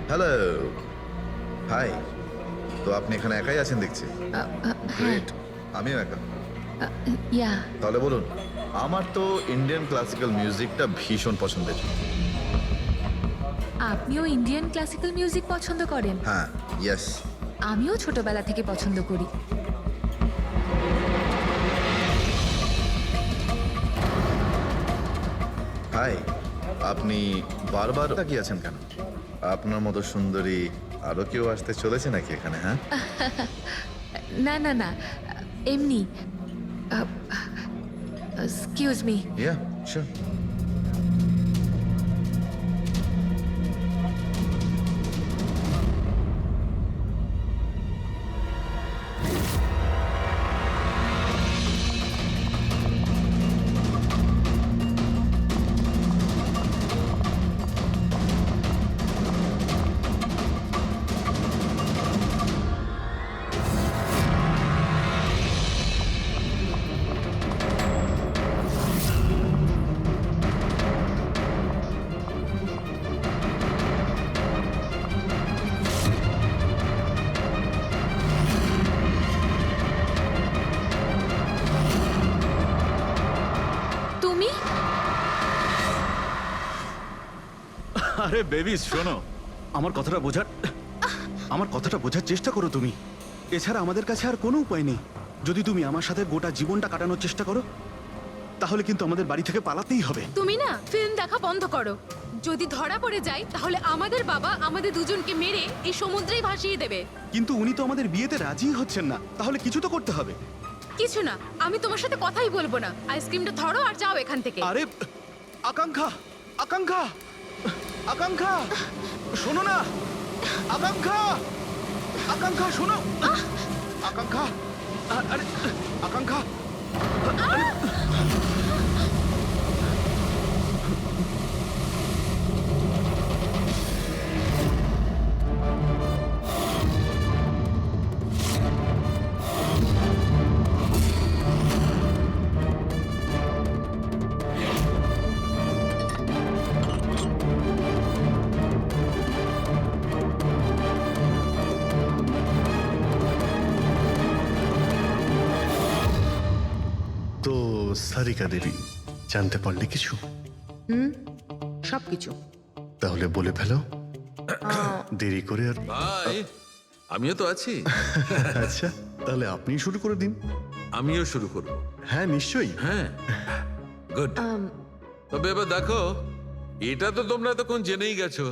Hello, high. তো আপনি এখানে একাই আছেন দেখছি। গ্রেট, আমিও একা। ইয়া তাহলে বলুন, আমার তো ইন্ডিয়ান ক্লাসিক্যাল মিউজিকটা ভীষণ পছন্দের। আপনিও ইন্ডিয়ান ক্লাসিক্যাল মিউজিক পছন্দ করেন? হ্যাঁ, ইয়েস। আমিও ছোটবেলা থেকে পছন্দ করি। হাই, আপনি বারবার তাকিয়ে আছেন কেন? আপনার মতো সুন্দরী আরো কেউ আসতে চলেছে নাকি এখানে? হ্যাঁ, না না না, এমনি। Excuse me. Yeah sure. তুমি? আরে বেবি শোনো, আমার কথাটা বোঝার চেষ্টা করো তুমি। এছাড়া আমাদের কাছে আর কোনো উপায় নেই। যদি তুমি আমার সাথে গোটা জীবনটা কাটানোর চেষ্টা করো, তাহলে কিন্তু আমাদের বাড়ি থেকে পালাতেই হবে। তুমি না ফিল্ম দেখা বন্ধ করো। যদি ধরা পড়ে যায় তাহলে আমাদের বাবা আমাদের দুজনকে মেরে এই সমুদ্রেই ভাসিয়ে দেবে। কিন্তু উনি তো আমাদের বিয়েতে রাজি হচ্ছেন না, তাহলে কিছু তো করতে হবে। কিছু না, আমি তোমার সাথে কথাই বলবো না। আইসক্রিমটা ধরো আর যাও এখান থেকে। আরে আকাঙ্ক্ষা, আকাঙ্ক্ষা, আকাঙ্ক্ষা, শোনো না। আকাঙ্ক্ষা, আকাঙ্ক্ষা শোনো। আকাঙ্ক্ষা, আরে আকাঙ্ক্ষা, আরে তো সারিকা দেবী, জানতে পারলে কিছু? সবকিছু। তাহলে বলে ফেলো, দেরি করে আর। ভাই, আমিও তো আছি। আচ্ছা, তাহলে আপনি শুরু করে দিন। আমিও শুরু করব। হ্যাঁ নিশ্চয়ই। হ্যাঁ, গুড। তবে এবার দেখো, এটা তো তোমরা তখন জেনেই গেছো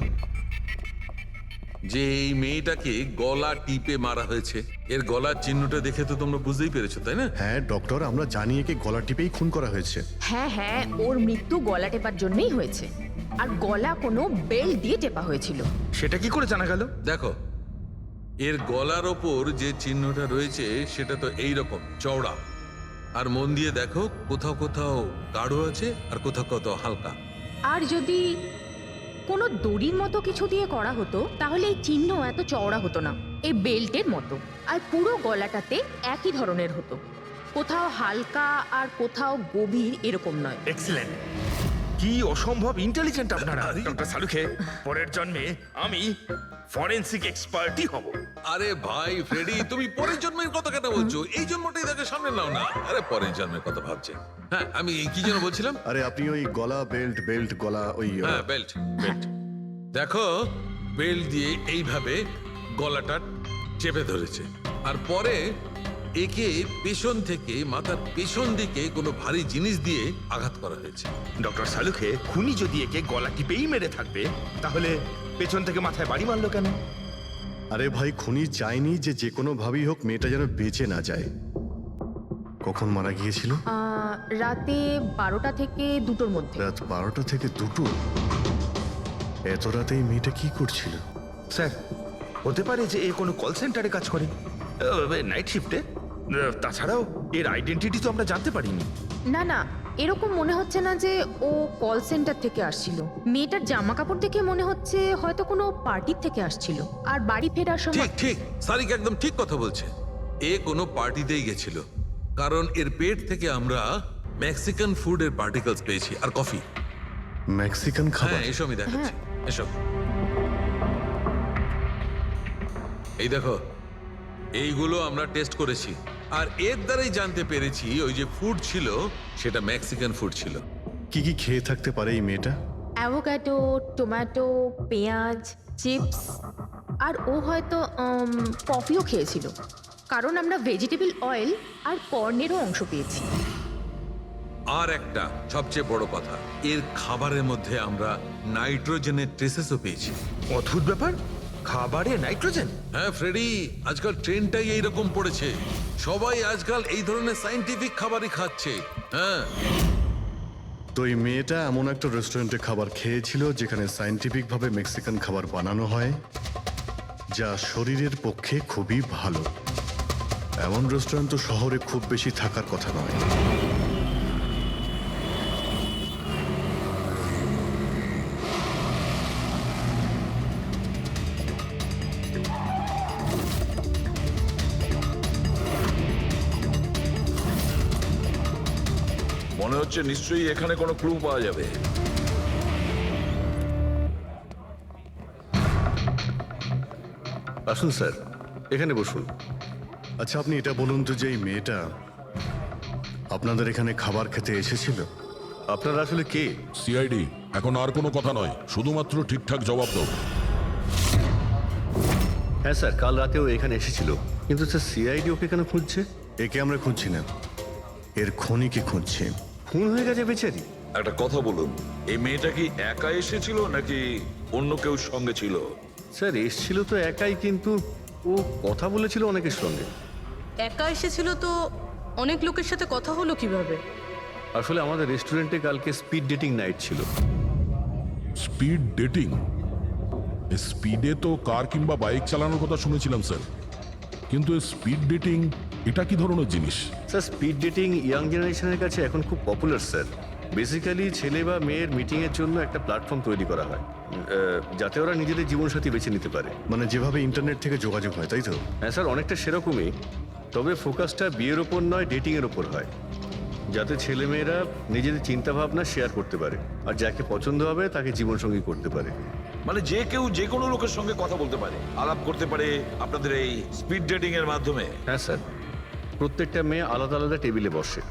যে এই মেয়েটাকে গলা টিপে মারা হয়েছে। এর গলার চিহ্নটা দেখে তো তোমরা বুঝতেই পেরেছো, তাই না? হ্যাঁ ডক্টর, আমরা জানি একে গলা টিপেই খুন করা হয়েছে। হ্যাঁ হ্যাঁ, ওর মৃত্যু গলা টেপার জন্যই হয়েছে। আর গলা কোনো বেল্ট দিয়ে টেপা হয়েছিল। সেটা কি করে জানা গেল? দেখো, এর গলার ওপর যে চিহ্নটা রয়েছে সেটা তো এইরকম চওড়া। আর মন দিয়ে দেখো, কোথাও কোথাও গাঢ় আছে আর কোথাও কোথাও হালকা। আর যদি কোনো দড়ির মতো কিছু দিয়ে করা হতো তাহলে এই চিহ্ন এত চওড়া হতো না, এই বেল্টের মতো। আর পুরো গলাটাতে একই ধরনের হতো, কোথাও হালকা আর কোথাও গভীর, এরকম নয়। এক্সিলেন্ট। কি অসম্ভব ইন্টেলিজেন্ট আপনারা। ডক্টর সালুখে, পরের জন্মে আমি ফরেনসিক এক্সপার্টই হব। আরে ভাই ফ্রেডি, তুমি পরের জন্মের কথা কেন বলছো? এই জন্মটাই তাকে সামনে নাও না। আরে পরের জন্মের কথা ভাবছে। হ্যাঁ, আমি কি যেন বলছিলাম? আরে আপনি ওই গলা বেল্ট, বেল্ট গলা ওই হ্যাঁ, বেল্ট, বেল্ট। দেখো, বেল্ট দিয়ে এইভাবে গলাটা চেপে ধরেছে। আর পরে একে পেছন থেকে মাথার পেছন দিকে কোনো ভারী জিনিস দিয়ে আঘাত করা হয়েছে। ডক্টর সালুখে, খুনি যদি একে গলা টিপেই মেরে থাকবে তাহলে পেছন থেকে মাথায় বাড়ি মারলো কেন? আরে ভাই, খুনি চাইনি যে যে কোনো ভাবেই হোক মেয়েটা যেন বেঁচে না যায়। কখন মারা গিয়েছিল? রাতে 12টা থেকে 2টোর মধ্যে। রাত 12টা থেকে 2টো? এত রাতে এই মেয়েটা কি করছিল? স্যার, হতে পারে যে এ কোনো কল সেন্টারে কাজ করে, নাইট শিফটে। তাছাড়াও এর আইডেন্টিটি তো আমরা জানতে পারিনি। না না, এরকম মনে হচ্ছে না যে ও কল সেন্টার থেকে আসছিল। মেয়েটার জামা কাপড় দেখে মনে হচ্ছে হয়তো কোনো পার্টির থেকে আসছিল। আর বাড়ি ফেরার সময়। ঠিক ঠিক, সারিকা একদম ঠিক কথা বলছে। এ কোনো পার্টিতেই গেছিল, কারণ এর পেট থেকে আমরা মেক্সিকান ফুডের পার্টিকেলস পেয়েছি আর কফি। মেক্সিকান খাবার? হ্যাঁ, এসব আমি দেখাচ্ছি। এসব এই দেখো, এইগুলো আমরা টেস্ট করেছি আর এর দ্বারাই জানতে পেরেছি ওই যে ফুড ছিল সেটা মেক্সিকান ফুড ছিল। কি কি খেয়ে থাকতে পারে এই মেয়েটা? অ্যাভোকাডো, টমেটো, পেঁয়াজ, চিপস, আর ও হয়তো কফিও খেয়েছিল, কারণ আমরা ভেজিটেবল অয়েল আর কর্নেরও অংশ পেয়েছি। আর একটা সবচেয়ে বড় কথা, এর খাবারের মধ্যে আমরা নাইট্রোজেনের ট্রেসেসও পেয়েছি। অদ্ভুত ব্যাপার, খাবারে নাইট্রোজেন। হ্যাঁ ফ্রেডি, আজকাল ট্রেন্ডটাই এইরকম পড়েছে, সবাই আজকাল এই ধরনের সায়েন্টিফিক খাবারই খাচ্ছে। হ্যাঁ, তো এই মেয়েটা এমন একটা রেস্টুরেন্টে খাবার খেয়েছিল যেখানে সায়েন্টিফিকভাবে মেক্সিকান খাবার বানানো হয়, যা শরীরের পক্ষে খুবই ভালো। এমন রেস্টুরেন্ট তো শহরে খুব বেশি থাকার কথা নয়। মনে হচ্ছে নিশ্চয়ই এখানে কোনো ক্লু পাওয়া যাবে। আসুন স্যার, এখানে বসুন। আচ্ছা, আপনি এটা বলুন তো যে এই মেয়েটা আপনাদের এখানে খাবার খেতে এসেছিল? আপনারা আসলে কে? সিআইডি, এখন আর কোনো কথা নয়, শুধুমাত্র ঠিকঠাক জবাব দাও। হ্যাঁ স্যার, কাল রাতেও এখানে এসেছিল, কিন্তু স্যার সিআইডি ওকে কেন খুঁজছে? একে আমরা খুঁজছি না, এর খুনিকে খুঁজছি। খুন হয়ে গেছে বেচারি। একটা কথা বলুন, এই মেয়েটা কি একা এসেছিল নাকি অন্য কেউ সঙ্গে ছিল? স্যার এসেছিল তো একাই, কিন্তু ও কথা বলেছিল অনেকের সঙ্গে। একা এসেছিল তো অনেক লোকের সাথে কথা হলো কিভাবে? আসলে আমাদের রেস্টুরেন্টে কালকে স্পিড ডেটিং নাইট ছিল। Speed dating? স্পিডে তো কার কিংবা বাইক চালানোর কথা শুনেছিলাম স্যার, কিন্তু স্পিড ডেটিং এটা কি ধরনের জিনিস? স্যার স্পিড ডেটিং ইয়াং জেনারেশনের কাছে এখন খুব পপুলার স্যার। বেসিক্যালি ছেলে বা মেয়ের মিটিংয়ের জন্য একটা প্ল্যাটফর্ম তৈরি করা হয়, যাতে ওরা নিজেদের জীবনসাথী বেছে নিতে পারে। মানে যেভাবে ইন্টারনেট থেকে যোগাযোগ হয়, তাই তো? হ্যাঁ স্যার, অনেকটা সেরকমই, তবে ফোকাসটা বিয়ের ওপর নয়, ডেটিংয়ের ওপর হয়, যাতে ছেলেমেয়েরা নিজেদের চিন্তাভাবনা শেয়ার করতে পারে আর যাকে পছন্দ হবে তাকে জীবনসঙ্গী করতে পারে। মানে যে কেউ যে কোনো লোকের সঙ্গে কথা বলতে পারে, আলাপ করতে পারে আপনাদের এই স্পিড ডেটিং এর মাধ্যমে? হ্যাঁ স্যার, প্রত্যেকটা মেয়ে আলাদা আলাদা টেবিলে বসে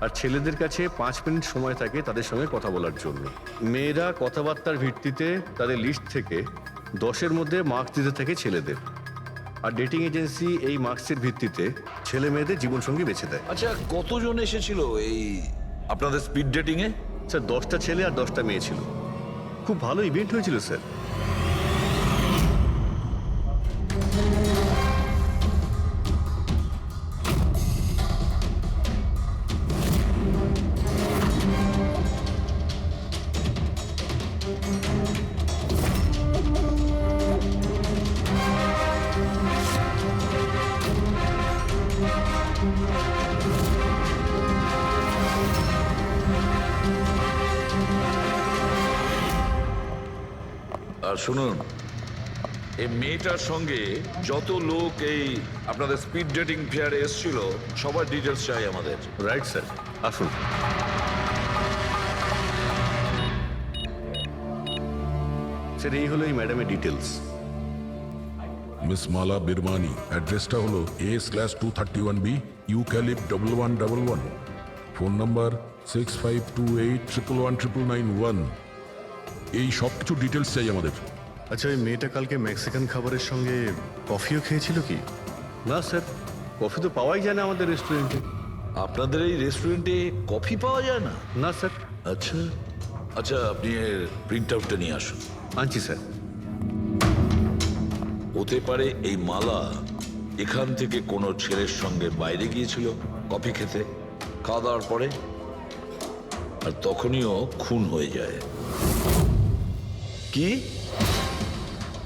আর ছেলেদের কাছে 5 মিনিট সময় থাকে তাদের সঙ্গে কথা বলার জন্য। মেয়েরা কথাবার্তার ভিত্তিতে তাদের লিস্ট থেকে 10-এর মধ্যে মার্কস দিতে থাকে ছেলেদের, আর ডেটিং এজেন্সি এই মার্কসের ভিত্তিতে ছেলে মেয়েদের জীবনসঙ্গী বেছে দেয়। আচ্ছা, কতজন এসেছিল এই আপনাদের স্পিড ডেটিং এ? স্যার 10টা ছেলে আর 10টা মেয়ে ছিল। খুব ভালো ইভেন্ট হয়েছিল স্যার। আর শুনুন, এই মেয়েটার সঙ্গে যত লোক এই আপনাদের স্পিড ডেটিং ফেয়ারে এসেছিল সবার ডিটেলস চাই আমাদের। রাইট স্যার, আসুন। স্যার এই হলো এই ম্যাডামের ডিটেলস। মিস মালা বিরমানি, অ্যাড্রেসটা হলো A/231B ইউক্যালিপ 1111, ফোন নাম্বার 6528119991। এই সব কিছু ডিটেলস চাই আমাদের। আচ্ছা, ওই মেয়েটা কালকে মেক্সিকান খাবারের সঙ্গে কফিও খেয়েছিল কি? না স্যার, কফি তো পাওয়াই যায় না আমাদের রেস্টুরেন্টে। আপনাদের এই রেস্টুরেন্টে কফি পাওয়া যায় না? না স্যার। আচ্ছা আচ্ছা, আপনি এর প্রিন্ট আউটটা নিয়ে আসুন। আনছি স্যার। হতে পারে এই মালা এখান থেকে কোনো ছেলের সঙ্গে বাইরে গিয়েছিল কফি খেতে, খাওয়া দাওয়ার পরে, আর তখনই ও খুন হয়ে যায়। কি?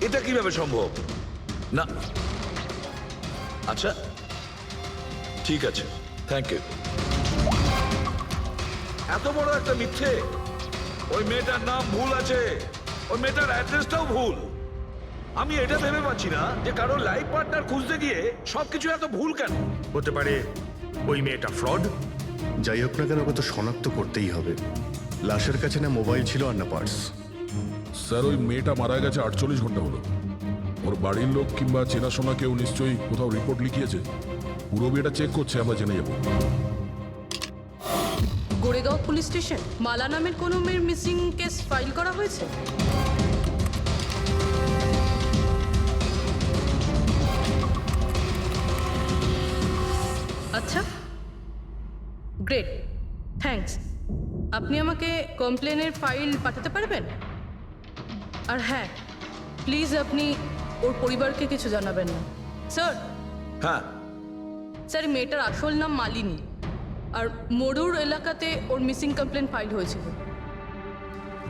এটা কিভাবে সম্ভব? না, আচ্ছা ঠিক আছে, থ্যাংক ইউ। এত বড় একটা মিথ্যে! ওই মেয়েটার নাম ভুল আছে, ওই মেয়েটার অ্যাড্রেসটাও ভুল। আমি এটা ভেবে পাচ্ছি না যে কারো লাইফ পার্টনার খুঁজতে গিয়ে সবকিছু এত ভুল কেন হতে পারে। ওই মেয়েটা ফ্রড। যাই হোক না কেন, ওকে তো শনাক্ত করতেই হবে। লাশের কাছে না মোবাইল ছিল আর না পার্স। স্যার, ওই মেয়েটা মারা গেছে 48 ঘন্টা হলো। ওর বাড়ির লোক কিংবা চেনাশোনা কেউ নিশ্চয়ই কোথাও রিপোর্ট লিখিয়েছে। পুরো বিয়েটা চেক করছে, আমরা জেনে যাবো। গোরেগাঁও পুলিশ স্টেশন মালা নামের কোনো মেয়ের মিসিং কেস ফাইল করা হয়েছে? আচ্ছা, গ্রেট, থ্যাঙ্কস। আপনি আমাকে কমপ্লেনের ফাইল পাঠাতে পারবেন? আর হ্যাঁ, প্লিজ আপনি ওর পরিবারকে কিছু জানাবেন না। স্যার, হ্যাঁ, স্যার এই মেয়েটার আসল নাম মালিনী, আর মরুর এলাকাতে ওর মিসিং কমপ্লেন ফাইল হয়েছিল।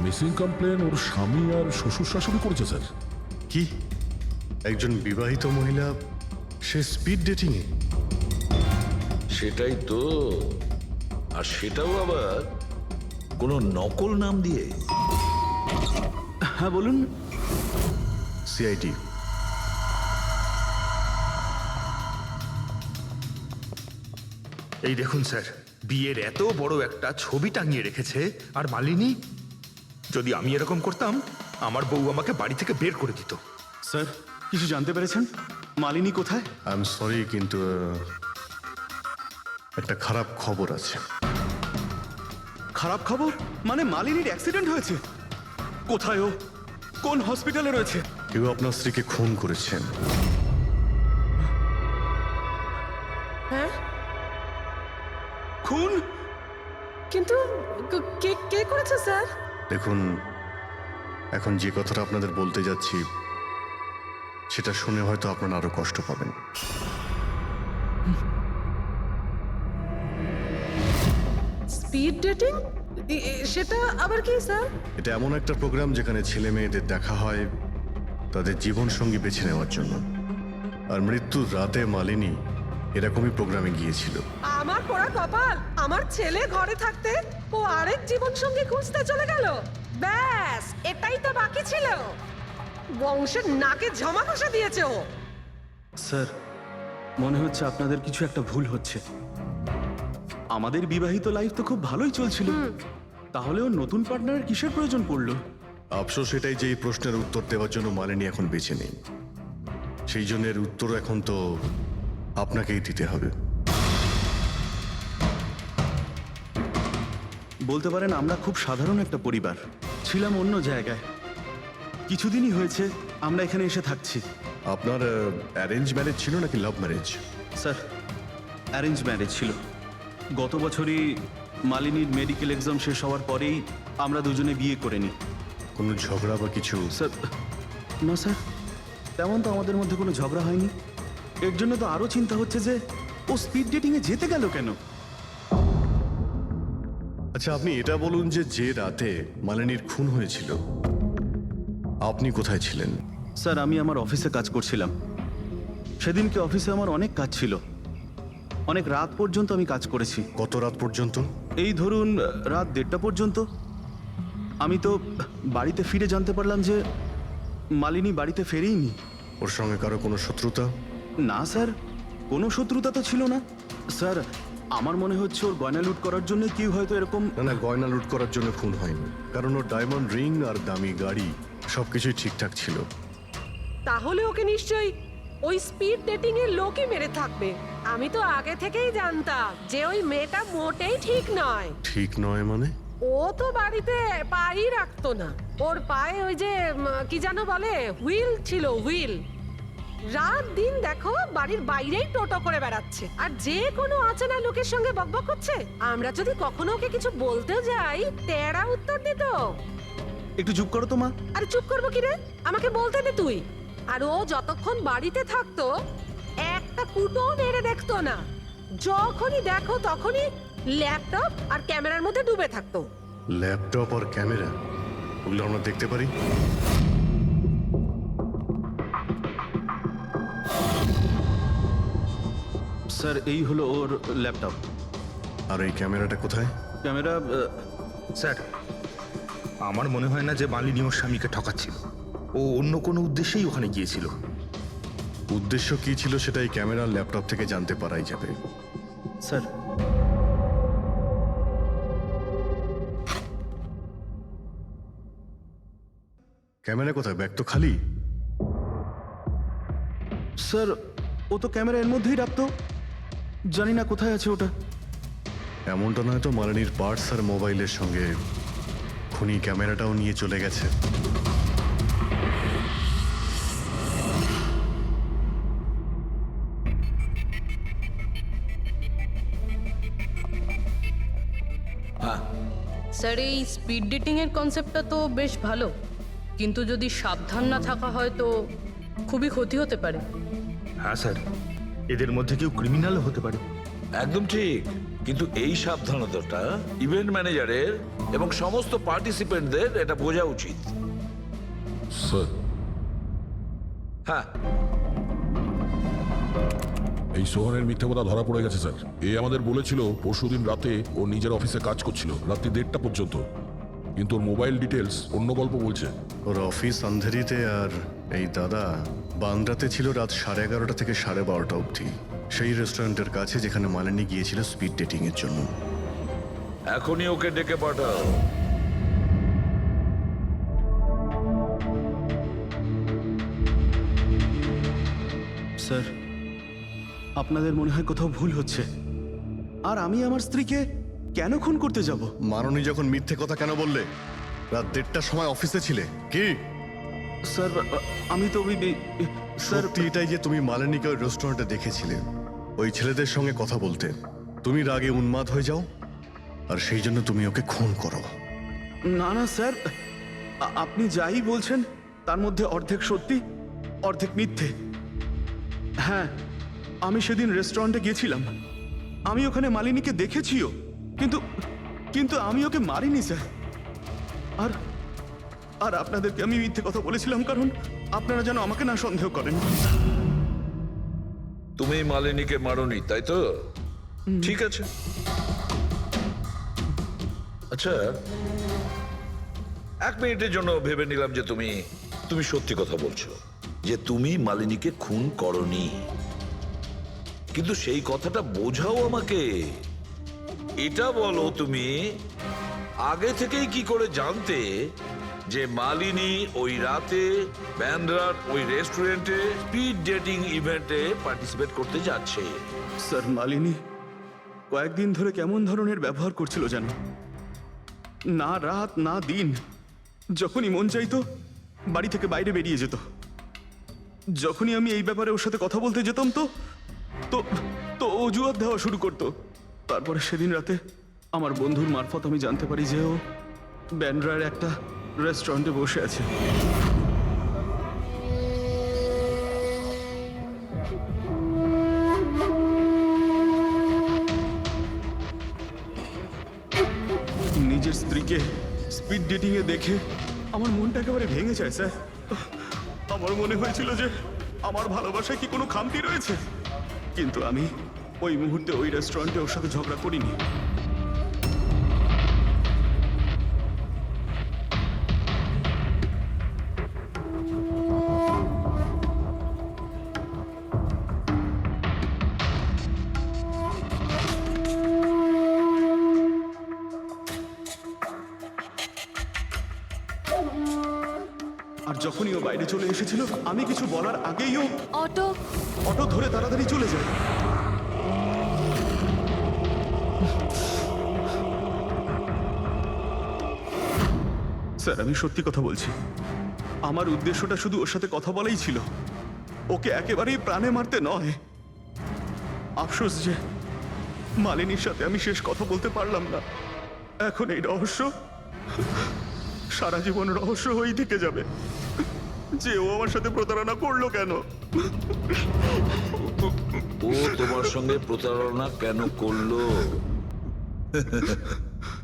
মিসিং কমপ্লেন ওর স্বামী আর শ্বশুর শাশুড়ি করেছে স্যার। কি একজন বিবাহিত মহিলা, সে স্পিড ডেটিং এ? সেটাই তো। আর সেটাও আবার কোনো নকল নাম দিয়ে। হ্যাঁ বলুন। সিআইডি। এই দেখুন স্যার, বিয়ের এত বড় একটা ছবি টাঙিয়ে রেখেছে। আর মালিনী, যদি আমি এরকম করতাম আমার বউ আমাকে বাড়ি থেকে বের করে দিত। স্যার, কিছু জানতে পেরেছেন? মালিনী কোথায়? আই এম সরি, কিন্তু একটা খারাপ খবর আছে। খারাপ খবর? মানে মালিনীর অ্যাক্সিডেন্ট হয়েছে? কোথায় ও? কোন হসপিটালে রয়েছে? কেউ আপনার স্ত্রীকে খুন করেছেন। হ্যাঁ, খুন? কিন্তু কে কে করেছে স্যার? দেখুন, এখন যে কথাটা আপনাদের বলতে যাচ্ছি সেটা শুনে হয়তো আপনারা আরো কষ্ট পাবেন। Speed dating? সেটা আবার কি স্যার? এটা এমন একটা প্রোগ্রাম যেখানে ছেলে মেয়েদের দেখা হয় তাদের জীবন সঙ্গী বেছে নেওয়ার জন্য। আর মৃত্যুর রাতে মালিনী এরকমই প্রোগ্রামে গিয়েছিল। আমার পোড়া কপাল, আমার ছেলে ঘরে থাকতে ও আরেক জীবন সঙ্গী খুঁজতে চলে গেল। ব্যাস, এটাই তো বাকি ছিল। বংশের নাকে ঝমা কষা দিয়েছে ও। স্যার, মনে হচ্ছে আপনাদের কিছু একটা ভুল হচ্ছে। আমাদের বিবাহিত লাইফ তো খুব ভালোই চলছিল, তাহলে ওর নতুন পার্টনারের কিসের প্রয়োজন পড়লো? আফসোস এটাই যে এই প্রশ্নের উত্তর দেওয়ার জন্য মালিনী এখন বেঁচে নেই। সেই জন্য এর উত্তর এখন তো আপনাকেই দিতে হবে। বলতে পারেন আমরা খুব সাধারণ একটা পরিবার, ছিলাম অন্য জায়গায়। কিছুদিনই হয়েছে আমরা এখানে এসে থাকছি। আপনার অ্যারেঞ্জ ম্যারেজ ছিল নাকি love marriage? Sir, arrange marriage ছিল। গত বছরই মালিনীর মেডিকেল এক্সাম শেষ হওয়ার পরেই আমরা দুজনে বিয়ে করে নিই। কোনো ঝগড়া বা কিছু? স্যার, না স্যার, তেমন তো আমাদের মধ্যে কোনো ঝগড়া হয়নি। এর জন্য তো আরও চিন্তা হচ্ছে যে ও স্পিড ডেটিংয়ে যেতে গেল কেন। আচ্ছা, আপনি এটা বলুন যে যে রাতে মালিনীর খুন হয়েছিল আপনি কোথায় ছিলেন? স্যার, আমি আমার অফিসে কাজ করছিলাম। সেদিনকে অফিসে আমার অনেক কাজ ছিল, অনেক রাত পর্যন্ত আমি কাজ করেছি। কত রাত পর্যন্ত? এই ধরুন রাত 1:30 পর্যন্ত। আমি তো বাড়িতে ফিরে জানতে পারলাম যে মালিনী বাড়িতে ফেরেইনি। ওর সঙ্গে কারো কোনো শত্রুতা? না স্যার, কোনো শত্রুতা তো ছিল না। স্যার, আমার মনে হচ্ছে ওর গয়না লুট করার জন্য কেউ হয়তো এরকম। না না, গয়না লুট করার জন্য খুন হয়নি, কারণ ওর ডায়মন্ড রিং আর দামি গাড়ি সবকিছুই ঠিকঠাক ছিল। তাহলে ওকে নিশ্চয়ই ওই স্পিড ডেটিং এর লোকই মেরে থাকবে। আমি তো আগে থেকেই জানতাম যে ওই মেয়েটা মোটেই ঠিক নয়। ঠিক নয় মানে? ও তো বাড়িতে পাই রাখতো না। ওর পায়ে ওই যে কি যেন বলে, হুইল ছিল, হুইল। রাত দিন দেখো বাড়ির বাইরেই টোটো করে বেড়াচ্ছে, আর যে কোনো অচেনা লোকের সঙ্গে বকবক করছে। আমরা যদি কখনো ওকে কিছু বলতেও যাই, তেড়া উত্তর দিত। একটু চুপ করো তো মা। আরে চুপ করবো কি রে, আমাকে বলতে দে তুই। আর ও যতক্ষণ বাড়িতে থাকতো একটা কুটো মেরে দেখতো না। যখনই দেখো তখনই ল্যাপটপ আর ক্যামেরার মধ্যে ডুবে থাকতো। ল্যাপটপ আর ক্যামেরা, ওগুলো আমরা দেখতে পারি? স্যার, এই হলো ওর ল্যাপটপ। আর এই ক্যামেরাটা কোথায়? ক্যামেরা? স্যার, আমার মনে হয় না যে মালিনী ওর স্বামীকে ঠকাচ্ছিল। ও অন্য কোনো উদ্দেশ্যেই ওখানে গিয়েছিল। উদ্দেশ্য কি ছিল সেটা এই ক্যামেরার ল্যাপটপ থেকে জানতে পারাই যাবে। স্যার, ক্যামেরা কোথায়? ব্যাগ তো খালি। স্যার ও তো ক্যামেরা এর মধ্যেই রাখতো, জানি না কোথায় আছে ওটা। এমনটা নয় তো মালিনীর পার্টস আর মোবাইলের সঙ্গে খুনি ক্যামেরাটাও নিয়ে চলে গেছে? স্যার এই স্পিড ডেটিং এর কনসেপ্টটা তো বেশ ভালো, কিন্তু যদি সাবধান না থাকা হয় তো খুবই ক্ষতি হতে পারে। হ্যাঁ স্যার, এদের মধ্যে কেউ ক্রিমিনালও হতে পারে। একদম ঠিক, কিন্তু এই সাবধানতাটা ইভেন্ট ম্যানেজারের এবং সমস্ত পার্টিসিপেন্টদের এটা বোঝা উচিত। স্যার, হ্যাঁ, এই সোহানের মিথ্যে কথা ধরা পড়ে গেছে স্যার। এ আমাদের বলেছিল পরশুদিন রাতে ও নিজের অফিসে কাজ করছিল রাত্রি 1:30 পর্যন্ত, কিন্তু ওর মোবাইল ডিটেলস অন্য গল্প বলছে। ওর অফিস আন্ধেরিতে আর এই দাদা বান্দ্রাতে ছিল রাত 11:30 থেকে 12:30 অবধি, সেই রেস্টুরেন্টের কাছে যেখানে মালিনী গিয়েছিল স্পিড ডেটিং এর জন্য। এখনই ওকে ডেকে পাঠাও। স্যার, আপনাদের মনে হয় কোথাও ভুল হচ্ছে। আর আমি আমার স্ত্রীকে কেন খুন করতে যাব? মাননী যখন মিথ্যে কথা কেন বললে? রাত 1:30টার সময় অফিসে ছিলে কি? স্যার আমি তো স্যার সত্যি এটাই যে তুমি মালিনীকে ওই রেস্টুরেন্টে দেখেছিলে ওই ছেলেদের সঙ্গে কথা বলতে। তুমি রাগে উন্মাদ হয়ে যাও আর সেই জন্য তুমি ওকে খুন করো। না না স্যার, আপনি যাই বলছেন তার মধ্যে অর্ধেক সত্যি অর্ধেক মিথ্যে। হ্যাঁ, আমি সেদিন রেস্টুরেন্টে গিয়েছিলাম, আমি ওখানে মালিনীকে দেখেছিও, কিন্তু কিন্তু আমি ওকে মারিনি স্যার। আর আর আপনাদেরকে আমি মিথ্যে কথা বলেছিলাম কারণ আপনারা যেন আমাকে না সন্দেহ করেন। তুমি মালিনীকে মারোনি, তাই তো? ঠিক আছে। আচ্ছা, 1 মিনিটের জন্য ভেবে নিলাম যে তুমি সত্যি কথা বলছো, যে তুমি মালিনীকে খুন করনি, কিন্তু সেই কথাটা বোঝাও আমাকে। এটা বলো, তুমি আগে থেকেই কি করে জানতে যে মালিনী ওই রাতে ব্যান্ড্রার ওই রেস্টুরেন্টে স্পিড ডেটিং ইভেন্টে পার্টিসিপেট করতে যাচ্ছে? স্যার, মালিনী কয়েকদিন ধরে কেমন ধরনের ব্যবহার করছিল জানো? না রাত না দিন, যখনই মন চাইতো বাড়ি থেকে বাইরে বেরিয়ে যেত। যখনই আমি এই ব্যাপারে ওর সাথে কথা বলতে যেতাম তো তো তো অজুহাত দেওয়া শুরু করতো। তারপরে সেদিন রাতে আমার বন্ধুর মারফত আমি জানতে পারি যে ও ব্যান্ড্রার একটা রেস্টুরেন্টে বসে আছে। নিজের স্ত্রীকে স্পিড ডেটিং এ দেখে আমার মনটা একেবারে ভেঙে যায় স্যার। আমার মনে হয়েছিল যে আমার ভালোবাসায় কি কোনো খামতি রয়েছে, কিন্তু আমি ওই মুহূর্তে ওই রেস্টুরেন্টে ওর সাথে ঝগড়া করিনি। আর যখনই ও বাইরে চলে এসেছিল আমি কিছু বলার আগেই ও অটো ধরে তাড়াতাড়ি চলে যায়। স্যার, আমি সত্যি কথা বলছি, আমার উদ্দেশ্যটা শুধু ওর সাথে কথা বলাই ছিল, ওকে একেবারেই প্রাণে মারতে নয়। আফসোস যে মালিনীর সাথে আমি শেষ কথা বলতে পারলাম না। এখন এই রহস্য সারা জীবন রহস্য হয়েই থেকে যাবে যে ও আমার সাথে প্রতারণা করলো কেন। ও তোমার সঙ্গে প্রতারণা কেন করলো?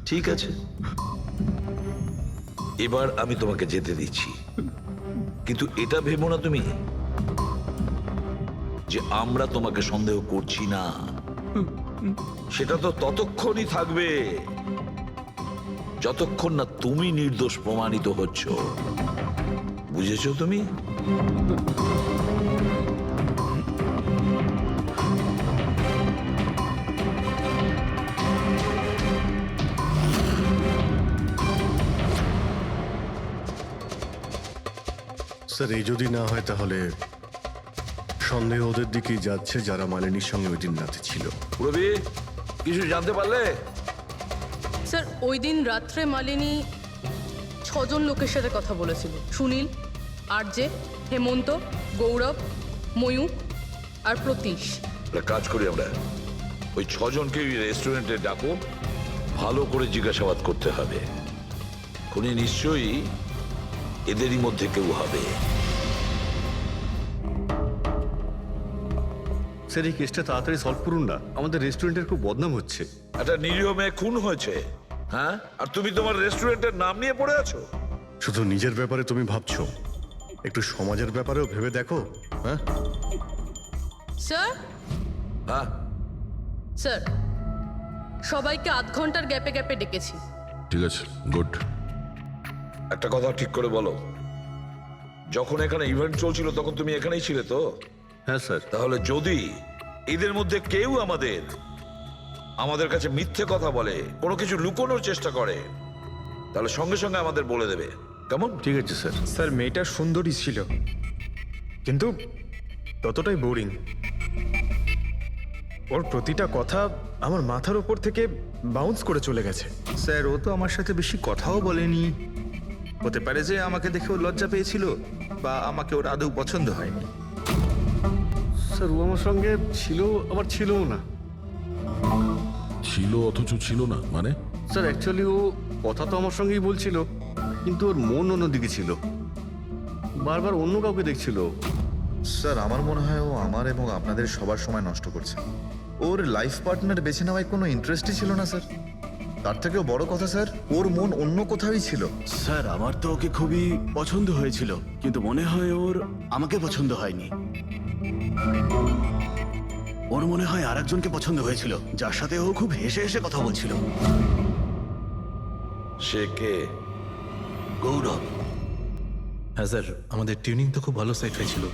ঠিক আছে, এবার আমি তোমাকে যেতে দিচ্ছি, কিন্তু এটা ভেবো না তুমি যে আমরা তোমাকে সন্দেহ করছি না। সেটা তো ততক্ষণই থাকবে যতক্ষণ না তুমি নির্দোষ প্রমাণিত হচ্ছ। বুঝেছো তুমি? স্যার, এই যদি না হয় তাহলে সন্দেহ ওদের দিকেই যাচ্ছে যারা মালিনীর সঙ্গে ওই দিন রাতে ছিল। রবি কিছু জানতে পারলে? স্যার ওই দিন রাত্রে মালিনী 6 জন লোকের সাথে কথা বলেছিল। সুনীল, আরজে, হেমন্ত, গৌরব, ময়ূক আর প্রতীশ। একটা কাজ করি আমরা, ওই 6 জনকে রেস্টুরেন্টে ডাকো, ভালো করে জিজ্ঞাসাবাদ করতে হবে। খুনি নিশ্চয়ই এদেরই মধ্যে কেউ হবে। স্যার এই কেসটা তাড়াতাড়ি সলভ করুন না, আমাদের রেস্টুরেন্টের খুব বদনাম হচ্ছে। একটা নিরীহ মেয়ে খুন হয়েছে, হ্যাঁ, আর তুমি তোমার রেস্টুরেন্টের নাম নিয়ে পড়ে আছো। শুধু নিজের ব্যাপারে তুমি ভাবছো, একটু সমাজের ব্যাপারেও ভেবে দেখো। হ্যাঁ স্যার, হ্যাঁ, স্যার সবাইকে আধ ঘন্টার গ্যাপে গ্যাপে ডেকেছি। ঠিক আছে, গুড। একটা কথা ঠিক করে বলো, যখন এখানে ইভেন্ট চলছিল তখন তুমি এখানেই ছিলে তো? হ্যাঁ স্যার। তাহলে যদি এদের মধ্যে কেউ আমাদের কাছে মিথ্যে কথা বলে, কোনো কিছু লুকোনোর চেষ্টা করে, তাহলে সঙ্গে সঙ্গে আমাদের বলে দেবে, কেমন? ঠিক আছে স্যার। স্যার মেয়েটা সুন্দরী ছিল, কিন্তু ততটাই বোরিং। ওর প্রতিটা কথা আমার মাথার উপর থেকে বাউন্স করে চলে গেছে। স্যার ও তো আমার সাথে বেশি কথাও বলেনি। হতে পারে যে আমাকে দেখে ও লজ্জা পেয়েছিল, বা আমাকে ওর আদৌ পছন্দ হয়নি। স্যার ও আমার সঙ্গে ছিল, আবার ছিলও না। ছিল অথচ ছিল না মানে? স্যার অ্যাকচুয়ালি ও কথা তো আমার সঙ্গেই বলছিল, কিন্তু ওর মন অন্যদিকে ছিল, বারবার অন্য কাউকে দেখছিল। স্যার আমার মনে হয় ও আমার এবং আপনাদের সবার সময় নষ্ট করছে। ওর লাইফ পার্টনার বেছে নেওয়ায় কোনো ইন্টারেস্টই ছিল না স্যার। তার থেকেও বড় কথা স্যার, ওর মন অন্য কোথাওই ছিল। স্যার আমার তো ওকে খুবই পছন্দ হয়েছিল, কিন্তু মনে হয় ওর আমাকে পছন্দ হয়নি। ওর মনে হয় আরেকজনকে পছন্দ হয়েছিল, যার সাথে ও খুব হেসে হেসে কথা বলছিল। সে কে? গৌরব। হ্যাঁ স্যার, আমাদের টিউনিং তো খুব ভালো সেট হয়েছিল।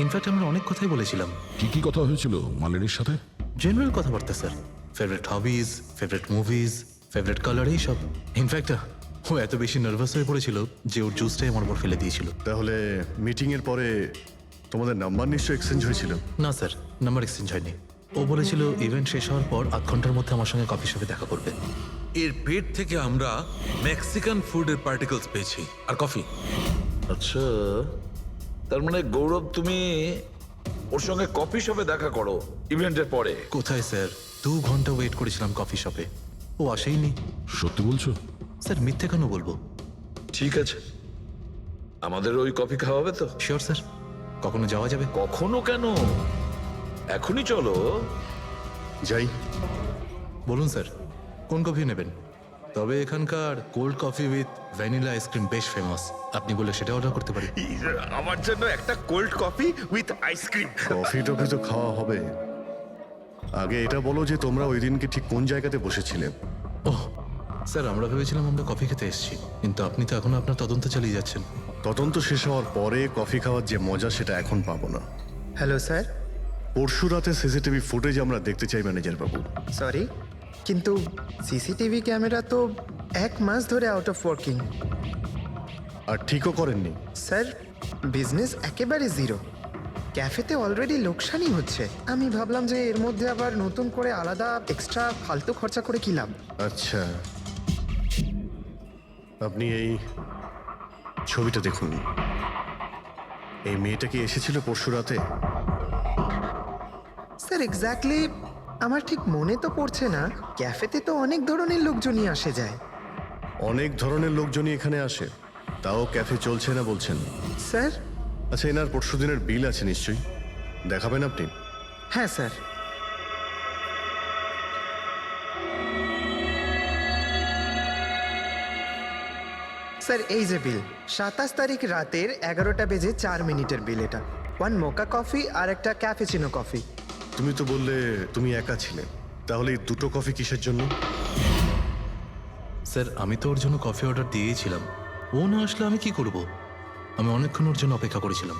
ইনফ্যাক্ট আমরা অনেক কথাই বলেছিলাম। কি কি কথা হয়েছিল মালিনীর সাথে? জেনারেল কথাবার্তা sir, favourite hobbies, favourite movies, favourite colour, এইসব। ইনফ্যাক্ট ও এত বেশি নার্ভাস হয়ে পড়েছিল যে ওর জুসটাই আমার উপর ফেলে দিয়েছিল। তাহলে মিটিং এর পরে তোমাদের নাম্বার নিশ্চয়ই এক্সচেঞ্জ হয়েছিল? না স্যার, নাম্বার এক্সচেঞ্জ হয়নি। ও বলেছিল ইভেন্ট শেষ হওয়ার পর 8 ঘন্টার মধ্যে আমার সঙ্গে কফি শপে দেখা করবে। এর পেট থেকে আমরা মেক্সিকান ফুডের পার্টিকেলস পেয়েছি, আর কফি। আচ্ছা, তার মানে গৌরব তুমি ওর সঙ্গে কফি শপে দেখা করো ইভেন্টের পরে? কোথায় স্যার, 2 ঘন্টা ওয়েট করেছিলাম কফি শপে, ও আসেইনি। সত্যি বলছো? স্যার মিথ্যে কেন বলবো? ঠিক আছে, আমাদের ওই কফি খাওয়াবে তো? শিওর স্যার, কখনো যাওয়া যাবে? কখনো কেন, এখনই চলো। যাই। বলুন স্যার, কোন কফি নেবেন? তবে এখানকার cold coffee with vanilla ice cream বেশ ফেমাস, আপনি বলে সেটা অর্ডার করতে পারি। আমার জন্য একটা cold coffee with ice cream. Coffee toffee তো খাওয়া হবে, আগে এটা বলো যে তোমরা ওই দিনকে ঠিক কোন জায়গাতে বসেছিলে? ওহ স্যার, আমরা ভেবেছিলাম আমরা কফি খেতে এসেছি, কিন্তু আপনি তো এখনো আপনার তদন্ত চালিয়ে যাচ্ছেন। তদন্ত শেষ হওয়ার পরে কফি খাওয়ার যে মজা সেটা এখন পাবো না। Hello sir. পরশু রাতে সিসিটিভি ফুটেজ আমরা দেখতে চাই ম্যানেজার বাবু। সরি, কিন্তু সিসিটিভি ক্যামেরা তো 1 মাস ধরে আউট অফ ওয়ার্কিং। আর ঠিকও করেননি? স্যার বিজনেস একেবারে জিরো, ক্যাফেতে অলরেডি লোকসানই হচ্ছে। আমি ভাবলাম যে এর মধ্যে আবার নতুন করে আলাদা এক্সট্রা ফালতু খরচা করে কি লাভ। আচ্ছা, আপনি এই ছবিটা দেখুন। এই মেয়েটা কি এসেছিল পরশু রাতে? স্যার এক্স্যাক্টলি আমার ঠিক মনে তো পড়ছে না। ক্যাফেতে তো অনেক ধরনের লোকজনই আসে যায়। অনেক ধরনের লোকজনই এখানে আসে, তাও ক্যাফে চলছে না বলছেন? স্যার আচ্ছা, এনার পরশু দিনের বিল আছে নিশ্চয়ই, দেখাবেন আপনি? হ্যাঁ স্যার। স্যার এই যে বিল, 27 তারিখ রাতের 11টা বেজে 4 মিনিটের বিল এটা। 1 মোকা কফি আর একটা ক্যাফেচিনো কফি। তুমি তো বললে তুমি একা ছিলে, তাহলে এই দুটো কফি কিসের জন্য? স্যার আমি তো ওর জন্য কফি অর্ডার দিয়েছিলাম, ও না আসলে আমি কি করব? আমি অনেকক্ষণ ওর জন্য অপেক্ষা করেছিলাম।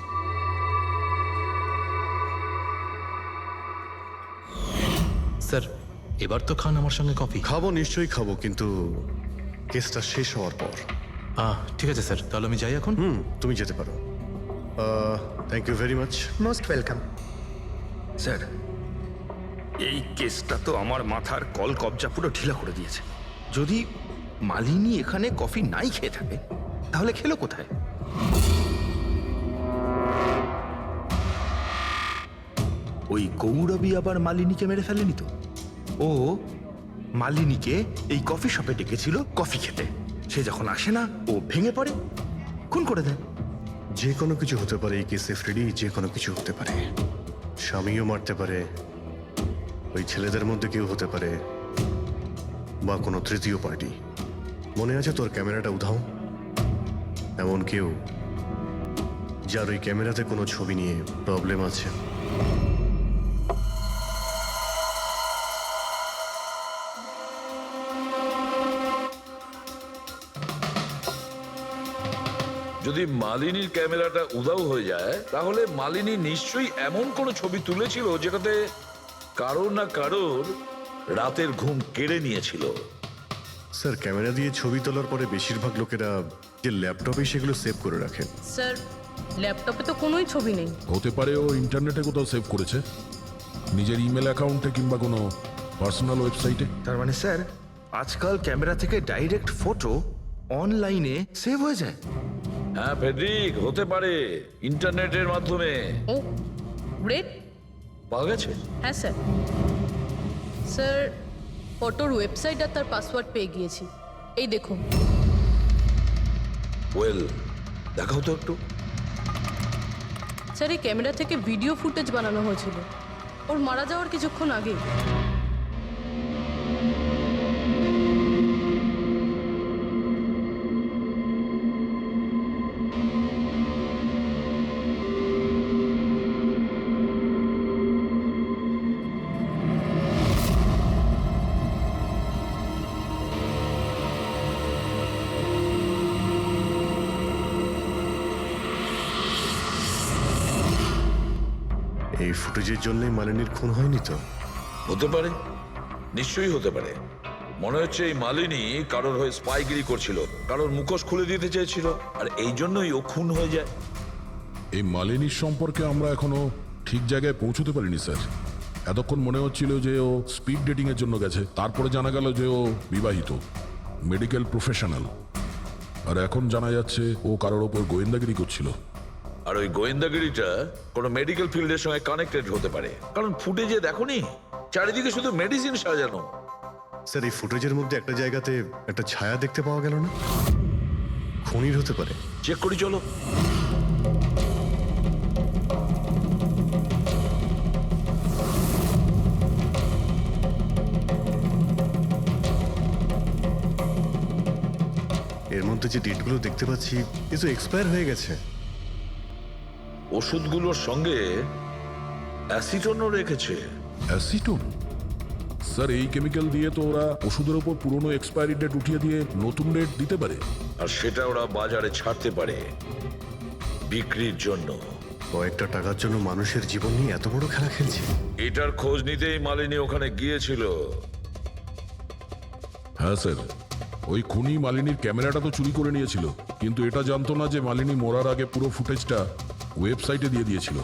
স্যার এবার তো খান আমার সঙ্গে কফি। খাবো, নিশ্চয়ই খাবো, কিন্তু কেসটা শেষ হওয়ার পর। ঠিক আছে স্যার, তাহলে আমি যাই এখন? তুমি যেতে পারো। Thank you very much. Most welcome. Sir, এই কেসটা তো আমার মাথার কল কবজা পুরো ঢিলা করে দিয়েছে। যদি মালিনী এখানে কফি নাই খেয়ে থাকে তাহলে খেলো কোথায়? ওই গৌরবী আবার মালিনীকে মেরে ফেলেনি তো? ও মালিনীকে এই কফি শপে ডেকেছিল কফি খেতে, সে যখন আসে না ও ভেঙে পড়ে, খুন করে দেয়। যে কোনো কিছু হতে পারে এই কেসে ফ্রেডি, যে কোনো কিছু হতে পারে। স্বামীও মারতে পারে, ওই ছেলেদের মধ্যে কেউ হতে পারে, বা কোনো তৃতীয় পার্টি। মনে আছে তোর ক্যামেরাটা উধাও? এমন কেউ যার ওই ক্যামেরাতে কোনো ছবি নিয়ে প্রবলেম আছে। যদি মালিনীর ক্যামেরাটা উধাও হয়ে যায় তাহলে মালিনী নিশ্চয়ই এমন কোনো ছবি তুলেছিল যেটাতে কারোর না কারোর রাতের ঘুম কেড়ে নিয়েছিল। স্যার, ক্যামেরা দিয়ে ছবি তোলার পরে বেশিরভাগ লোকেরা যে ল্যাপটপে সেগুলো সেভ করে রাখেন। স্যার, ল্যাপটপে তো কোনোই ছবি নেই। হতে পারে ও ইন্টারনেটে কোথাও সেভ করেছে, নিজের ইমেল অ্যাকাউন্টে কিংবা কোনো পার্সোনাল ওয়েবসাইটে। তার মানে স্যার, আজকাল ক্যামেরা থেকে ডাইরেক্ট ফটো অনলাইনে সেভ হয়ে যায়। হ্যাঁ ফেডরিক, হতে পারে ইন্টারনেটের মাধ্যমে। ও গ্রেট। পাওয়া গেছে? হ্যাঁ স্যার। স্যার, ফটোর ওয়েবসাইট আর তার পাসওয়ার্ড পেয়ে গিয়েছি। এই দেখুন। ওয়েল, দেখাও তো একটু। স্যার, এই ক্যামেরা থেকে ভিডিও ফুটেজ বানানো হয়েছিল ওর মারা যাওয়ার কিছুক্ষণ আগে। এই ফুটেজের জন্যই মালিনীর খুন হয়নি তো? হতে পারে, নিশ্চয়ই হতে পারে। মনে হচ্ছে এই মালিনী কারোর হয়ে স্পাইগিরি করছিল, কারোর মুখোশ খুলে দিতে চেয়েছিল, আর এই জন্যই ও খুন হয়ে যায়। এই মালিনীর সম্পর্কে আমরা এখনো ঠিক জায়গায় পৌঁছতে পারিনি স্যার। এতক্ষণ মনে হচ্ছিল যে ও স্পিড ডেটিং এর জন্য গেছে, তারপরে জানা গেল যে ও বিবাহিত, মেডিকেল প্রফেশনাল, আর এখন জানা যাচ্ছে ও কারোর ওপর গোয়েন্দাগিরি করছিল। আর ওই গোয়েন্দাগিরিটা কোনো মেডিকেল ফিল্ডের সঙ্গে কানেক্টেড হতে পারে, কারণ ফুটেজে দেখোনি চারিদিকে শুধু মেডিসিন সাজানো। স্যার, এই ফুটেজের মধ্যে একটা জায়গাতে একটা ছায়া দেখতে পাওয়া গেল না? খুনির হতে পারে। চেক করি চলো। এর মধ্যে যে ডেটগুলো দেখতে পাচ্ছি এ তো এক্সপায়ার হয়ে গেছে। ওষুধগুলোর সঙ্গে অ্যাসিটনও রেখেছে। অ্যাসিটোন? স্যার, এই কেমিক্যাল দিয়ে তো ওরা ওষুধের ওপর পুরনো এক্সপায়ারি ডেট উঠিয়ে দিয়ে নতুন ডেট দিতে পারে, আর সেটা ওরা বাজারে ছাড়তে পারে বিক্রির জন্য। কয়েকটা টাকার জন্য মানুষের জীবন নিয়ে এত বড় খেলা খেলছে। এটার খোঁজ নিতেই মালিনী ওখানে গিয়েছিল। হ্যাঁ স্যার, ওই খুনি মালিনীর ক্যামেরাটা তো চুরি করে নিয়েছিল, কিন্তু এটা জানতো না যে মালিনী মরার আগে পুরো ফুটেজটা ওয়েবসাইটে দিয়ে দিয়েছিল।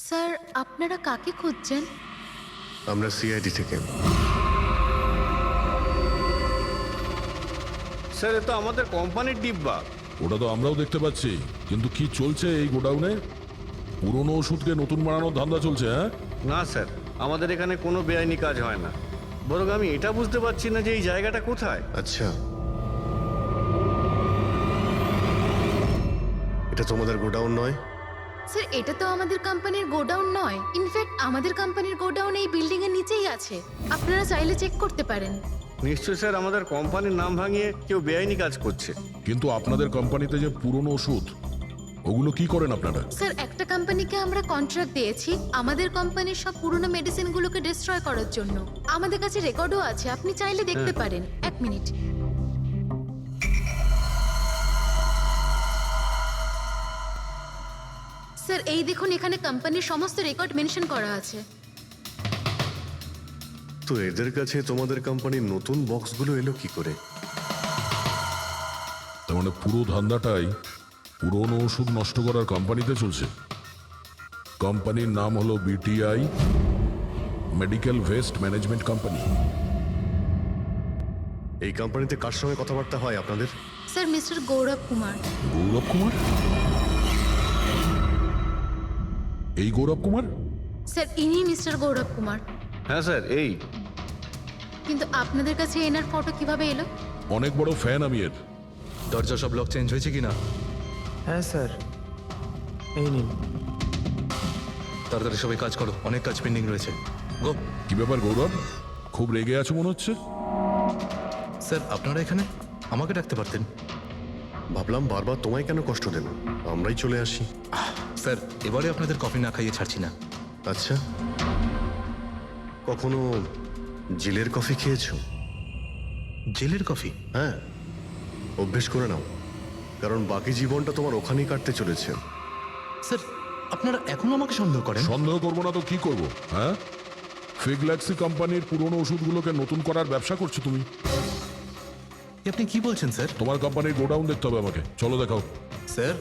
স্যার, আপনারা কাকে খুঁজছেন? আমরা সিআইডি থেকে। স্যার, এ তো আমাদের কোম্পানির ডিব্বা। ওটা তো আমরাও দেখতে পাচ্ছি, কিন্তু কি চলছে এই গোডাউনে? পুরনো ওষুধকে নতুন বানানোর ধান্দা চলছে? হ্যাঁ না স্যার, আমাদের এখানে কোনো বেআইনি কাজ হয় না। বরং আমি এটা বুঝতে পারছি না যে এই জায়গাটা কোথায়। আচ্ছা, এটা তোমাদের গোডাউন নয়? স্যার, এটা তো আমাদের কোম্পানির গোডাউন নয়। ইনফ্যাক্ট আমাদের কোম্পানির গোডাউন এই বিল্ডিং এর নিচেই আছে, আপনারা চাইলে চেক করতে পারেন। নিশ্চয়ই স্যার, আমাদের কোম্পানির নাম ভাঙিয়ে কেউ বেআইনি কাজ করছে। কিন্তু আপনাদের কোম্পানিতে যে পুরনো ওষুধ, ওগুলো কি করেন আপনারা? স্যার, একটা কোম্পানিকে আমরা কন্ট্রাক্ট দিয়েছি আমাদের কোম্পানির সব পুরনো মেডিসিনগুলোকে ডিস্ট্রয় করার জন্য। আমাদের কাছে রেকর্ডও আছে, আপনি চাইলে দেখতে পারেন। এক মিনিট। স্যার এই দেখুন, এখানে কোম্পানির সমস্ত রেকর্ড মেনশন করা আছে। তো এদের কাছে তোমাদের কোম্পানির নতুন বক্সগুলো এলো কি করে? তার মানে পুরো ধান্দাটাই পুরনো ওষুধ নষ্ট করার কোম্পানিতে চলছে। কোম্পানির নাম হলো BTI medical waste management company. এই কোম্পানিতে কার সঙ্গে কথাবার্তা হয় আপনাদের? স্যার মিস্টার গৌরব কুমার। গৌরব কুমার? এই গৌরব কুমার? স্যার ইনি মিস্টার গৌরব কুমার। হ্যাঁ স্যার, এই কিন্তু আপনাদের কাছে এনার ফটো কিভাবে এলো? অনেক বড় ফ্যান আমি এর। দরজা সব লক চেঞ্জ হয়েছে কিনা? হ্যাঁ স্যার, এই নিন। তাড়াতাড়ি সবাই কাজ করো, অনেক কাজ পেন্ডিং রয়েছে। গো। কি ব্যাপার গৌরব, খুব রেগে আছো মনে হচ্ছে? স্যার আপনারা এখানে? আমাকে ডাকতে পারতেন। ভাবলাম বারবার তোমায় কেন কষ্ট দেব, আমরাই চলে আসি। স্যার এবারে আপনাদের কফি না খাইয়ে ছাড়ছি না। আচ্ছা, কখনো জেলের কফি খেয়েছো? জেলের কফি? হ্যাঁ, অভ্যেস করে নাও, কারণ বাকি জীবনটা তোমার ওখানেই কাটতে চলেছে। স্যার আপনারা এখনো আমাকে সন্দেহ করেন? সন্দেহ করবো না তো কি করব? হ্যাঁ, ফিগল্যাক্সি কোম্পানির পুরনো ওষুধগুলোকে নতুন করার ব্যবসা করছো তুমি। আপনি কি বলছেন স্যার? তোমার কোম্পানির গোডাউন দেখতে হবে আমাকে, চলো দেখাও। স্যার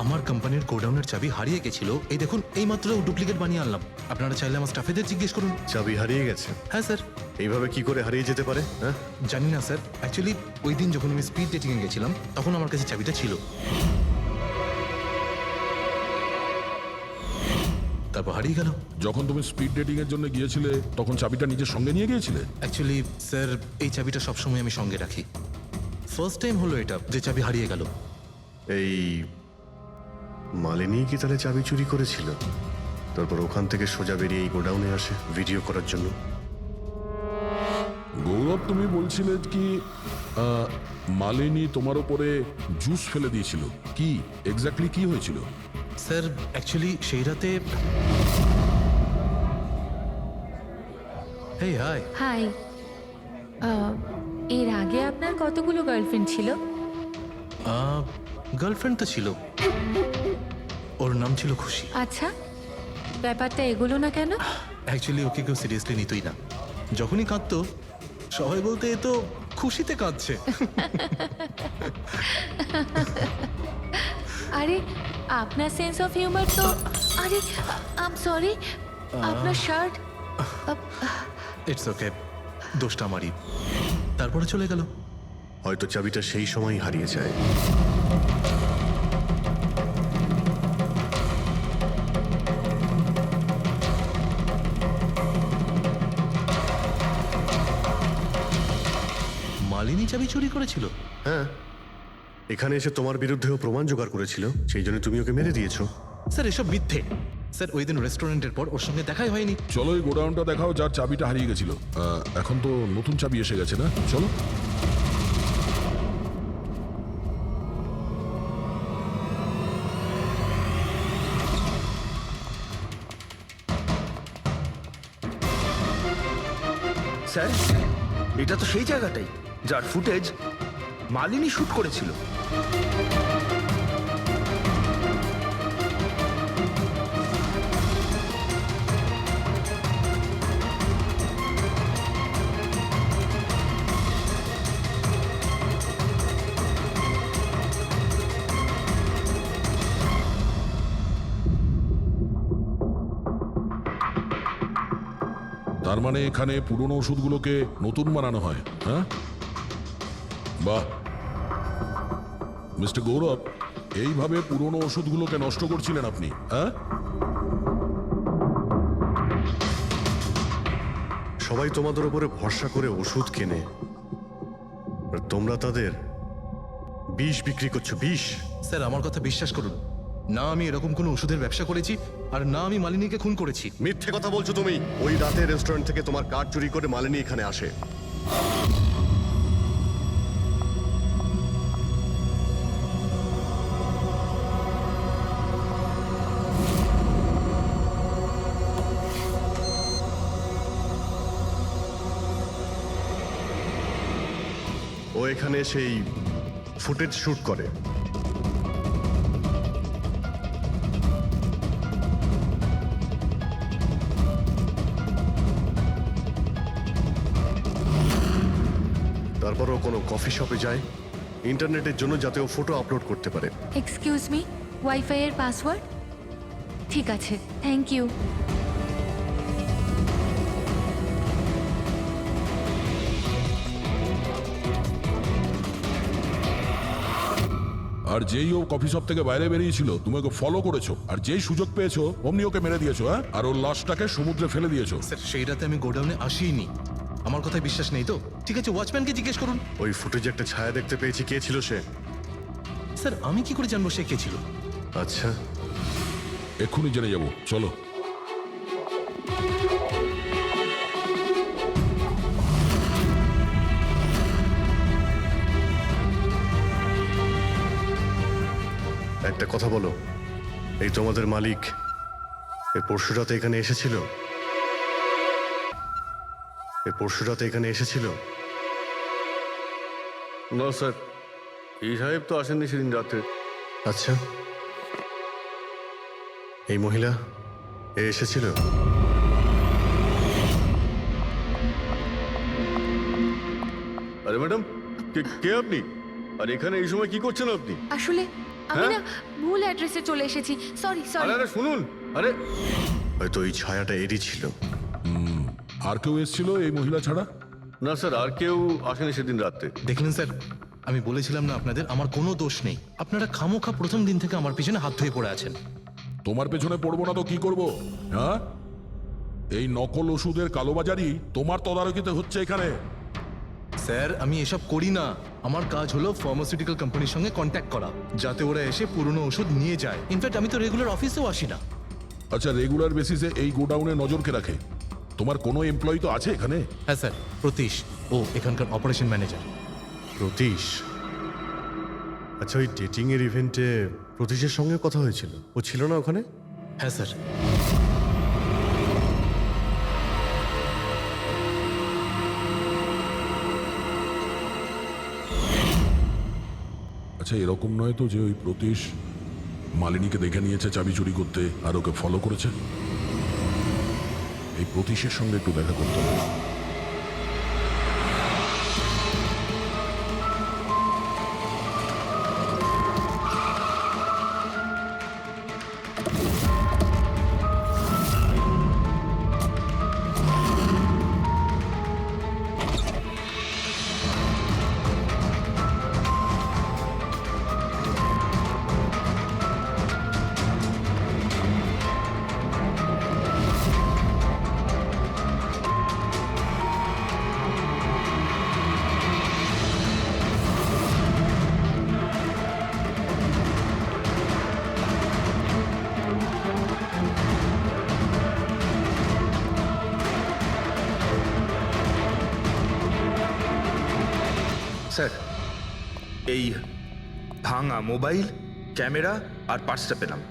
আমার কোম্পানির গোডাউনের চাবি হারিয়ে গেছিল, এই দেখুন এই মাত্র ডুপ্লিকেট বানিয়ে আনলাম। আপনারা চাইলে আমার স্টাফেদের জিজ্ঞেস করুন। চাবি হারিয়ে গেছে? হ্যাঁ স্যার। এইভাবে কি করে হারিয়ে যেতে পারে? হ্যাঁ জানি না স্যার, অ্যাকচুয়ালি ওই দিন যখন আমি স্পিড ডেটিংয়ে গেছিলাম তখন আমার কাছে চাবিটা ছিল। তারপর হারিয়ে গেল। যখন তুমি স্পিড ডেটিং এর জন্য গিয়েছিলে তখন চাবিটা নিজের সঙ্গে নিয়ে গিয়েছিলে? অ্যাকচুয়ালি স্যার এই চাবিটা সবসময় আমি সঙ্গে রাখি। ফার্স্ট টাইম হলো এটা যে চাবি হারিয়ে গেল। এই মালিনী কি তাহলে চাবি চুরি করেছিল, তারপর ওখান থেকে সোজা বেরিয়ে এই গোডাউনে আসে ভিডিও করার জন্য? গৌরব তুমি বলছিলে কি মালিনী তোমার উপরে জুস ফেলে দিয়েছিল, কি এক্স্যাক্টলি কি হয়েছিল? স্যার অ্যাকচুয়ালি সেই রাতে হেই হাই। হাই, এর আগে আপনার কতগুলো গার্লফ্রেন্ড ছিল? গার্লফ্রেন্ড তো ছিল, ওর নাম ছিল খুশি। আচ্ছা, ব্যাপারটা এগুলো না কেন? অ্যাকচুয়ালি ওকে কেউ সিরিয়াসলি নিতই না, যখনই কাঁদতো সবাই বলতে এ তো খুশিতে কাঁদছে। আরে আপনার সেন্স অফ হিউমার তো, আরে আই এম সরি, আপনার শার্ট। ইটস ওকে, দোষটা আমারই। তারপরে চলে গেল। হয়তো চাবিটা সেই সময় হারিয়ে যায়। মালিনী চাবি চুরি করেছিল? হ্যাঁ, এখানে এসে তোমার বিরুদ্ধেও প্রমাণ জোগাড় করেছিল, সেই জন্য তুমি ওকে মেরে দিয়েছো। স্যার এসব মিথ্যে। স্যার ওই দিন রেস্টুরেন্টের পর ওর সঙ্গে দেখাই হয়নি। চলো এই গোডাউনটা দেখাও যার চাবিটা হারিয়ে গেছিল। এখন তো নতুন চাবি এসে গেছে না, চলো। স্যার এটা তো সেই জায়গাটাই যার ফুটেজ মালিনী শুট করেছিল। তার মানে এখানে পুরনো ওষুধগুলোকে নতুন বানানো হয়, হ্যাঁ? বাহ মিস্টার গৌরব, এইভাবে পুরনো ওষুধগুলোকে নষ্ট করছিলেন আপনি, হ্যাঁ? সবাই তোমাদের উপরে ভরসা করে ওষুধ কেনে, আর তোমরা তাদের বিষ বিক্রি করছো। বিষ? স্যার আমার কথা বিশ্বাস করুন, না আমি এরকম কোনো ওষুধের ব্যবসা করেছি, আর না আমি মালিনীকে খুন করেছি। মিথ্যে কথা বলছো তুমি। ওই রাতে রেস্টুরেন্ট থেকে তোমার কার্ড চুরি করে মালিনী এখানে আসে। ও এখানে সেই ফুটেজ শুট করে। তারপরও কোনো কফি শপে যায় ইন্টারনেটের জন্য যাতে ও ফটো আপলোড করতে পারে। এক্সকিউজ মি, ওয়াইফাই এর পাসওয়ার্ড? ঠিক আছে, থ্যাংক ইউ। আর যেই ও কফি শপ থেকে বাইরে বেরিয়েছিল তুমি ওকে ফলো করেছো, আর যেই সুযোগ পেয়েছো অমনি ওকে মেরে দিয়েছো, হ্যাঁ? আর ওর লাশটাকে সমুদ্রে ফেলে দিয়েছো। স্যার সেই রাতে আমি গোডাউনে আসিনি, আমার কথায় বিশ্বাস নেই তো? ঠিক আছে, ওয়াচম্যানকে জিজ্ঞেস করুন। ওই ফুটেজে একটা ছায়া দেখতে পেয়েছি, কে ছিল সে? স্যার আমি কি করে জানবো সে কে ছিল? আচ্ছা, এক্ষুনি জেনে যাবো, চলো। একটা কথা বলো, এই তোমাদের মালিক এই পরশুরাতে এখানে এসেছিল? এই পরশুরাতে এখানে এসেছিল? না স্যার, এই সাহেব তো আসেননি সেদিন রাতে। আচ্ছা, এই মহিলা এ এসেছিল? আরে ম্যাডাম, কে আপনি? আর এখানে এই সময় কি করছেন আপনি? আসলে আমি না ভুল অ্যাড্রেসে চলে এসেছি, সরি সরি। আরে শুনুন, আরে হয়তো এই ছায়াটা এরই ছিল। আর কেউ এসেছিল এই মহিলা ছাড়া? না স্যার, আর কেউ আসেনি সেদিন রাতে। দেখলেন স্যার, আমি বলেছিলাম না আপনাদের আমার কোনো দোষ নেই। আপনারা খামোখা প্রথম দিন থেকে আমার পিছনে হাত ধুয়ে পড়ে আছেন। তোমার পেছনে পড়বো না তো কি করব? হ্যাঁ, এই নকল ওষুধের কালোবাজারি তোমার তদারকিতে হচ্ছে এখানে। স্যার আমি এসব করি না, আমার কাজ হলো ফার্মাসিউটিক্যাল কোম্পানির সঙ্গে কন্ট্যাক্ট করা, যাতে ওরা এসে পুরনো ওষুধ নিয়ে যায়। ইনফ্যাক্ট আমি তো রেগুলার অফিসেও আসি না। আচ্ছা, রেগুলার বেসিসে এই গোডাউনে নজর কে রাখে? তোমার কোনো এমপ্লয়ি তো আছে এখানে? হ্যাঁ স্যার, প্রতীশ, ও এখানকার অপারেশন ম্যানেজার। প্রতীশ? আচ্ছা, ওই ডেটিং এর ইভেন্টে প্রতীশের সঙ্গে কথা হয়েছিল, ও ছিল না ওখানে? হ্যাঁ স্যার। আচ্ছা, এরকম নয় তো যে ওই প্রতীশ মালিনীকে দেখে নিয়েছে চাবি চুরি করতে আর ওকে ফলো করেছে? এই প্রতীশের সঙ্গে একটু দেখা করতে হবে। স্যার, এই ভাঙা মোবাইল, ক্যামেরা আর পার্সটা পেলাম।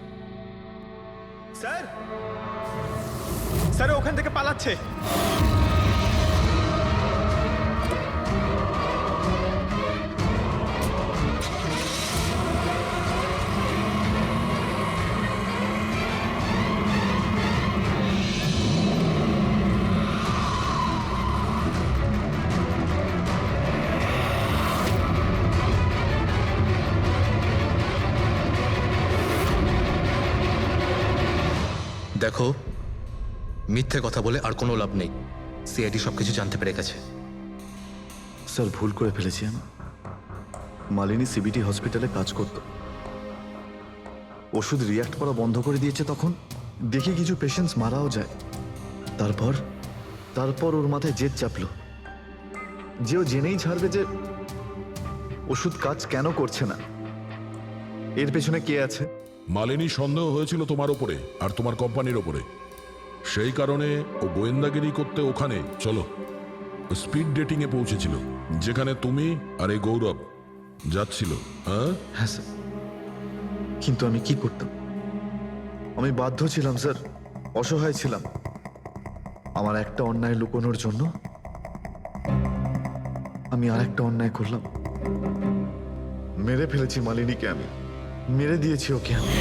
স্যার, স্যার ওখান থেকে পালাচ্ছে। দেখো, মিথ্যে কথা বলে আর কোনো লাভ নেই। সিআইডি সবকিছু জানতে পেরে গেছে। স্যার, ভুল করে ফেলেছি আমি। মালিনী সিবিটি হসপিটালে কাজ করত, ওষুধ রিয়াক্ট করা বন্ধ করে দিয়েছে। তখন দেখি কিছু পেশেন্টস মারাও যায়। তারপর ওর মাথায় জেদ চাপলো যে ও জেনেই ছাড়বে যে ওষুধ কাজ কেন করছে না, এর পেছনে কে আছে। মালিনী সন্দেহ হয়েছিল তোমার ওপরে আর তোমার কোম্পানির ওপরে, সেই কারণে ও গোয়েন্দাগিরি করতে ওখানে চলো স্পিড ডেটিং এ পৌঁছেছিল, যেখানে তুমি আর এই গৌরব যাচ্ছিল। হ্যাঁ স্যার, কিন্তু আমি কি করতাম? আমি বাধ্য ছিলাম স্যার, অসহায় ছিলাম। আমার একটা অন্যায় লুকোনোর জন্য আমি আরেকটা অন্যায় করলাম। মেরে ফেলেছি মালিনীকে, আমি মেরে দিয়েছি ওকে আমি।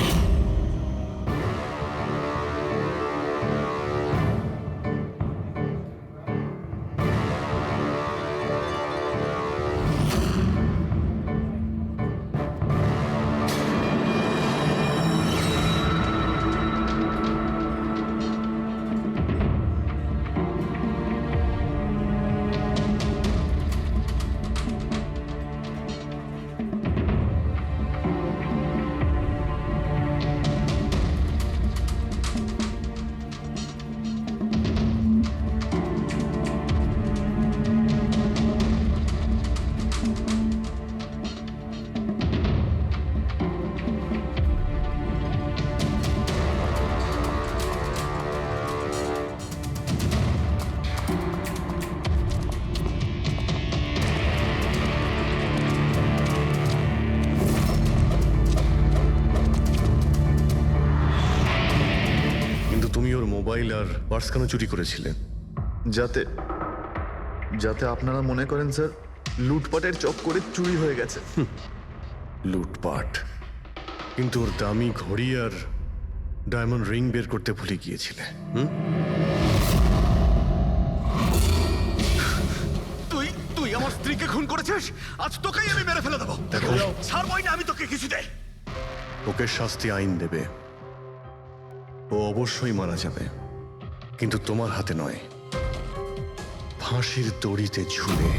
মোবাইল আর পার্স কেন চুরি করেছিলেন? যাতে যাতে আপনারা মনে করেন স্যার লুটপাটের চক্করে চুরি হয়ে গেছে। লুটপাট? কিন্তু ওর দামি ঘড়ি আর ডায়মন্ড রিং বের করতে ভুলে গিয়েছিলে। তুই তুই আমার স্ত্রীকে খুন করেছিস, আজ তোকেই আমি মেরে ফেলে দেবো। দেখো, ছাড়বই না আমি তোকে কিছুতে। ওকে শাস্তি আইন দেবে, ও অবশ্যই মারা যাবে, কিন্তু তোমার হাতে নয়, ফাঁসির দড়িতে ঝুলে।